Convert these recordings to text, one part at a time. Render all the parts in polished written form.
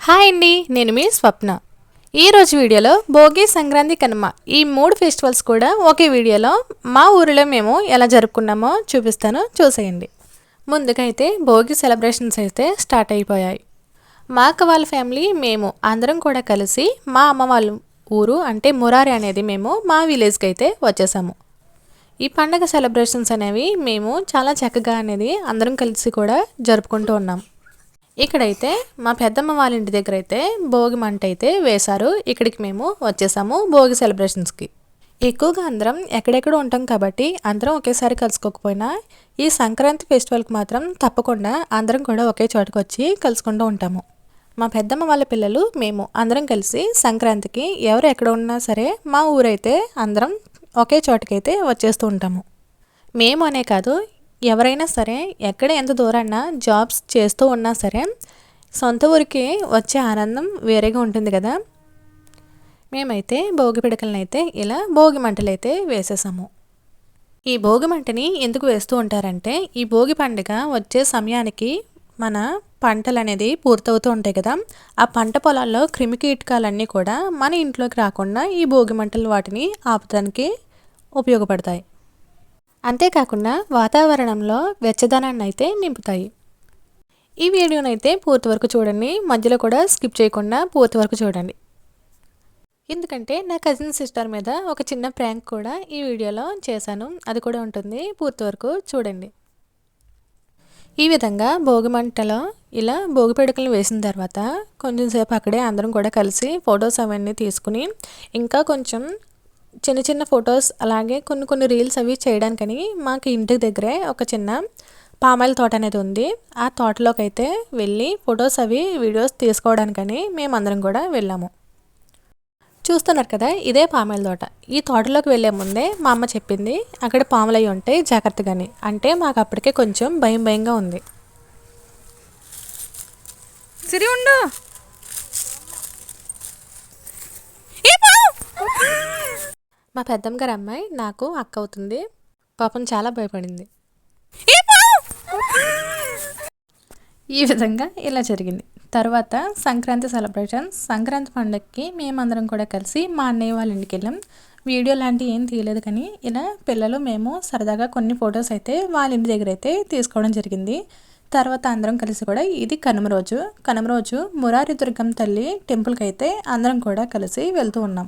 Hi అండి, నేను మీ స్వప్న. ఈరోజు వీడియోలో భోగి, సంక్రాంతి, కనుమ ఈ 3 ఫెస్టివల్స్ కూడా ఒకే వీడియోలో మా ఊరిలో మేము ఎలా జరుపుకున్నామో చూపిస్తాను, చూసేయండి. ముందుగా అయితే భోగి సెలబ్రేషన్స్ అయితే స్టార్ట్ అయిపోయాయి. మా అక్క వాళ్ళ ఫ్యామిలీ మేము అందరం కూడా కలిసి మా అమ్మ వాళ్ళ ఊరు అంటే మురారి అనేది మేము మా విలేజ్కి అయితే వచ్చేసాము. ఈ పండగ సెలబ్రేషన్స్ అనేవి మేము చాలా చక్కగా అనేది అందరం కలిసి కూడా జరుపుకుంటూ ఉన్నాం. ఇక్కడైతే మా పెద్దమ్మ వాళ్ళ ఇంటి దగ్గర అయితే భోగి మంట అయితే వేశారు. ఇక్కడికి మేము వచ్చేసాము భోగి సెలబ్రేషన్స్కి. ఎక్కువగా అందరం ఎక్కడెక్కడ ఉంటాం కాబట్టి అందరం ఒకేసారి కలుసుకోకపోయినా ఈ సంక్రాంతి ఫెస్టివల్కి మాత్రం తప్పకుండా అందరం కూడా ఒకే చోటుకు వచ్చి కలుసుకుంటూ ఉంటాము. మా పెద్దమ్మ వాళ్ళ పిల్లలు మేము అందరం కలిసి సంక్రాంతికి ఎవరు ఎక్కడ ఉన్నా సరే మా ఊరైతే అందరం ఒకే చోటుకైతే వచ్చేస్తూ ఉంటాము. మేము అనే కాదు, ఎవరైనా సరే ఎక్కడ ఎంత దూరాన్నా జాబ్స్ చేస్తూ ఉన్నా సరే సొంత ఊరికి వచ్చే ఆనందం వేరేగా ఉంటుంది కదా. మేమైతే భోగి పిడకలను అయితే ఇలా భోగి మంటలు అయితే వేసేసాము. ఈ భోగి మంటని ఎందుకు వేస్తూ ఉంటారంటే ఈ భోగి పండుగ వచ్చే సమయానికి మన పంటలు అనేది పూర్తవుతూ ఉంటాయి కదా, ఆ పంట పొలాల్లో క్రిమికీటకాలన్నీ కూడా మన ఇంట్లోకి రాకుండా ఈ భోగి మంటలు వాటిని ఆపడానికి ఉపయోగపడతాయి. అంతేకాకుండా వాతావరణంలో వెచ్చదనాన్ని అయితే నింపుతాయి. ఈ వీడియోనైతే పూర్తి వరకు చూడండి, మధ్యలో కూడా స్కిప్ చేయకుండా పూర్తి వరకు చూడండి. ఎందుకంటే నా కజిన్ సిస్టర్ మీద ఒక చిన్న ప్రాంక్ కూడా ఈ వీడియోలో చేశాను, అది కూడా ఉంటుంది, పూర్తి వరకు చూడండి. ఈ విధంగా భోగి మంటలో ఇలా భోగి పిడకలు వేసిన తర్వాత కొంచెం సేపు అక్కడే అందరం కూడా కలిసి ఫొటోస్ అవన్నీ తీసుకుని ఇంకా కొంచెం చిన్న చిన్న ఫొటోస్ అలాగే కొన్ని రీల్స్ అవి చేయడానికని మాకు ఇంటి దగ్గరే ఒక చిన్న పామాయిల్ తోట అనేది ఉంది. ఆ తోటలోకి అయితే వెళ్ళి ఫొటోస్ అవి వీడియోస్ తీసుకోవడానికని మేమందరం కూడా వెళ్ళాము. చూస్తున్నారు కదా, ఇదే పామాయిల్ తోట. ఈ తోటలోకి వెళ్ళే ముందే మా అమ్మ చెప్పింది అక్కడ పాములు అవి ఉంటాయి జాగ్రత్తగాని, అంటే మాకు అప్పటికే కొంచెం భయంగా ఉంది. సిరి ఉండు, మా పెద్దమ్మ గారి అమ్మాయి నాకు అక్క అవుతుంది, పాపం చాలా భయపడింది. ఈ విధంగా ఇలా జరిగింది. తర్వాత సంక్రాంతి సెలబ్రేషన్స్. సంక్రాంతి పండుగకి మేమందరం కూడా కలిసి మా అన్నయ్య వాళ్ళ ఇంటికి వెళ్ళాం. వీడియో లాంటివి ఏం తీయలేదు, కానీ ఇలా పిల్లలు మేము సరదాగా కొన్ని ఫొటోస్ అయితే వాళ్ళ ఇంటి దగ్గర అయితే తీసుకోవడం జరిగింది. తర్వాత అందరం కలిసి కూడా ఇది కనుమ రోజు మురారి దుర్గం తల్లి టెంపుల్కి అయితే అందరం కూడా కలిసి వెళ్తూ ఉన్నాం.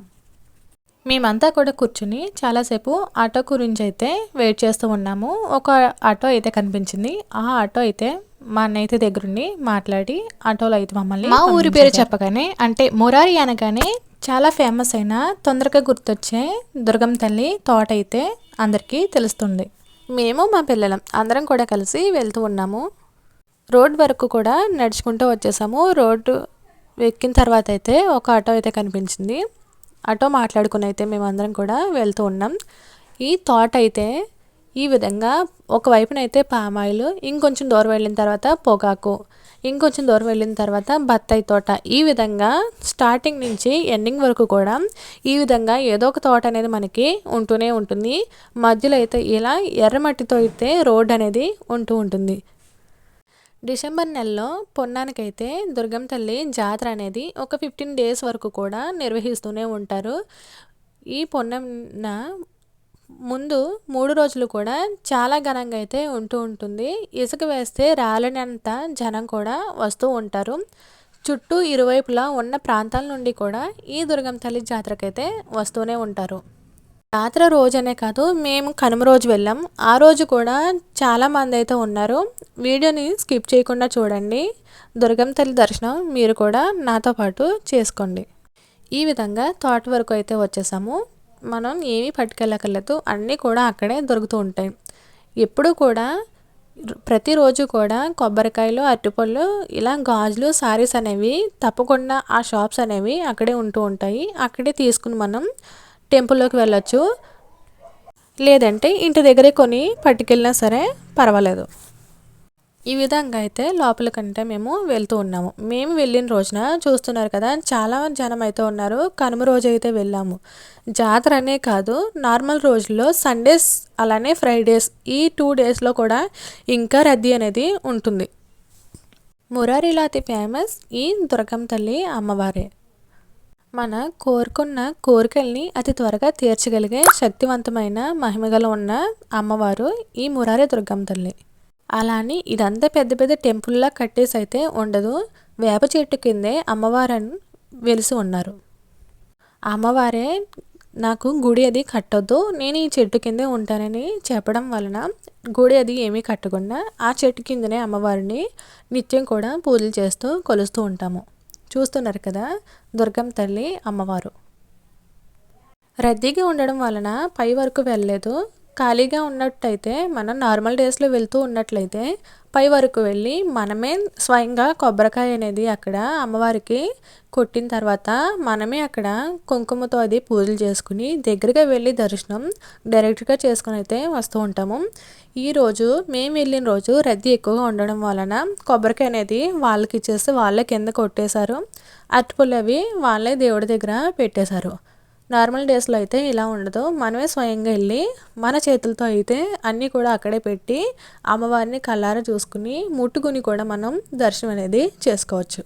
మేమంతా కూడా కూర్చుని చాలాసేపు ఆటో గురించి అయితే వెయిట్ చేస్తూ ఉన్నాము. ఒక ఆటో అయితే కనిపించింది. ఆ ఆటో అయితే మా అన్నయ్య అయితే దగ్గరుండి మాట్లాడి ఆటోలో అయితే మమ్మల్ని మా ఊరి పేరు చెప్పగానే, అంటే మురారి అనగానే చాలా ఫేమస్ అయిన తొందరగా గుర్తొచ్చే దుర్గం తల్లి తోట అయితే అందరికీ తెలుస్తుంది. మేము మా పిల్లలం అందరం కూడా కలిసి వెళ్తూ ఉన్నాము. రోడ్ వరకు కూడా నడుచుకుంటూ వచ్చేసాము. రోడ్డు ఎక్కిన తర్వాత అయితే ఒక ఆటో అయితే కనిపించింది. ఆటో మాట్లాడుకుని అయితే మేమందరం కూడా వెళ్తూ ఉన్నాం. ఈ తోట అయితే ఈ విధంగా ఒకవైపునైతే పామాయిల్, ఇంకొంచెం దూరం వెళ్ళిన తర్వాత పొగాకు, ఇంకొంచెం దూరం వెళ్ళిన తర్వాత బత్తాయి తోట, ఈ విధంగా స్టార్టింగ్ నుంచి ఎండింగ్ వరకు కూడా ఈ విధంగా ఏదో ఒక తోట అనేది మనకి ఉంటూనే ఉంటుంది. మధ్యలో అయితే ఇలా ఎర్రమట్టితో అయితే రోడ్ అనేది ఉంటుంది. డిసెంబర్ నెలలో పొన్నానికైతే దుర్గం తల్లి జాతర అనేది ఒక 15 డేస్ వరకు కూడా నిర్వహిస్తూనే ఉంటారు. ఈ పొన్నన ముందు 3 రోజులు కూడా చాలా ఘనంగా అయితే ఉంటుంది. ఇసుక వేస్తే రాలనంత జనం కూడా వస్తూ ఉంటారు. చుట్టూ ఇరువైపులా ఉన్న ప్రాంతాల నుండి కూడా ఈ దుర్గం తల్లి జాతరకైతే వస్తూనే ఉంటారు. జాతర రోజనే కాదు, మేము కనుమ రోజు వెళ్ళాం. ఆ రోజు కూడా చాలామంది అయితే ఉన్నారు. వీడియోని స్కిప్ చేయకుండా చూడండి. దుర్గం తల్లి దర్శనం మీరు కూడా నాతో పాటు చేసుకోండి. ఈ విధంగా తోట వరకు అయితే వచ్చేసాము. మనం ఏమీ పట్టుకెళ్ళక్కర్లేదు, అన్నీ కూడా అక్కడే దొరుకుతూ ఉంటాయి. ఎప్పుడు కూడా ప్రతిరోజు కూడా కొబ్బరికాయలు, అరటిపళ్ళు, ఇలా గాజులు, సారీస్ అనేవి తప్పకుండా ఆ షాప్స్ అనేవి అక్కడే ఉంటూ ఉంటాయి. అక్కడే తీసుకుని మనం టెంపుల్లోకి వెళ్ళొచ్చు, లేదంటే ఇంటి దగ్గరే కొని పట్టుకెళ్ళినా సరే పర్వాలేదు. ఈ విధంగా అయితే లోపలికంటే మేము వెళ్తూ ఉన్నాము. మేము వెళ్ళిన రోజున చూస్తున్నారు కదా, చాలా జనం అయితే ఉన్నారు. కనుమ రోజు అయితే వెళ్ళాము. జాతర అనే కాదు, నార్మల్ రోజుల్లో సండేస్ అలానే ఫ్రైడేస్ ఈ 2 డేస్లో కూడా ఇంకా రద్దీ అనేది ఉంటుంది. మురారిలో అతి ఫేమస్ ఈ దుర్గమ్మ తల్లి అమ్మవారే. మన కోరుకున్న కోరికల్ని అతి త్వరగా తీర్చగలిగే శక్తివంతమైన మహిమగల ఉన్న అమ్మవారు ఈ మురారి దుర్గమ్మ తల్లి. అలా అని ఇదంతా పెద్ద పెద్ద టెంపుల్లా కట్టేసి అయితే ఉండదు. వేప చెట్టు కిందే అమ్మవారని వెలిసి ఉన్నారు. అమ్మవారే నాకు గుడి అది కట్టొద్దు, నేను ఈ చెట్టు కిందే ఉంటానని చెప్పడం వలన గుడి అది ఏమీ కట్టకుండా ఆ చెట్టు కిందనే అమ్మవారిని నిత్యం కూడా పూజలు చేస్తూ కొలుస్తూ ఉంటాము. చూస్తున్నారు కదా దుర్గమ్మ తల్లి అమ్మవారు. రద్దీగా ఉండడం వలన పై వరకు వెళ్ళలేదు. ఖాళీగా ఉన్నట్టయితే మనం నార్మల్ డేస్లో వెళ్తూ ఉన్నట్లయితే పై వరకు వెళ్ళి మనమే స్వయంగా కొబ్బరికాయ అనేది అక్కడ అమ్మవారికి కొట్టిన తర్వాత మనమే అక్కడ కుంకుమతో అది పూజలు చేసుకుని దగ్గరగా వెళ్ళి దర్శనం డైరెక్ట్గా చేసుకుని అయితే వస్తూ ఉంటాము. ఈరోజు మేము వెళ్ళిన రోజు రద్దీ ఎక్కువగా ఉండడం వలన కొబ్బరికాయ అనేది వాళ్ళకి ఇచ్చేసి వాళ్ళే కింద కొట్టేశారు. అరటిపళ్ళు అవి వాళ్ళే దేవుడి దగ్గర పెట్టేశారు. నార్మల్ డేస్లో అయితే ఇలా ఉండదు. మనమే స్వయంగా వెళ్ళి మన చేతులతో అయితే అన్నీ కూడా అక్కడే పెట్టి అమ్మవారిని కళ్ళారా చూసుకుని ముట్టుకుని కూడా మనం దర్శనం అనేది చేసుకోవచ్చు.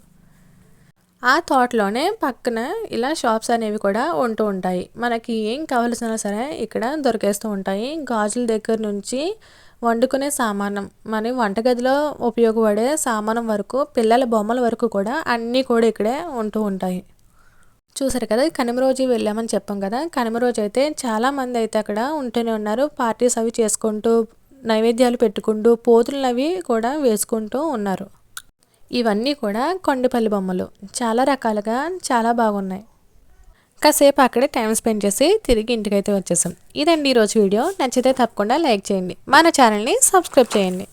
ఆ తోటలోనే పక్కన ఇలా షాప్స్ అనేవి కూడా ఉంటూ ఉంటాయి. మనకి ఏం కావాల్సినా సరే ఇక్కడ దొరికేస్తూ ఉంటాయి. గాజుల దగ్గర నుంచి వండుకునే సామానం, మన వంటగదిలో ఉపయోగపడే సామానం వరకు, పిల్లల బొమ్మల వరకు కూడా అన్నీ కూడా ఇక్కడే ఉంటూ ఉంటాయి. చూసారు కదా కనుమ రోజు వెళ్ళామని చెప్పాం కదా. కనుమ రోజు అయితే చాలామంది అయితే అక్కడ ఉంటూనే ఉన్నారు. పార్టీస్ అవి చేసుకుంటూ నైవేద్యాలు పెట్టుకుంటూ పోతులు అవి కూడా వేసుకుంటూ ఉన్నారు. ఇవన్నీ కూడా కొండపల్లి బొమ్మలు చాలా రకాలుగా చాలా బాగున్నాయి. కాసేపు అక్కడే టైం స్పెండ్ చేసి తిరిగి ఇంటికైతే వచ్చేసాం. ఇదండి ఈరోజు వీడియో. నచ్చితే తప్పకుండా లైక్ చేయండి, మన ఛానల్ని సబ్స్క్రైబ్ చేయండి.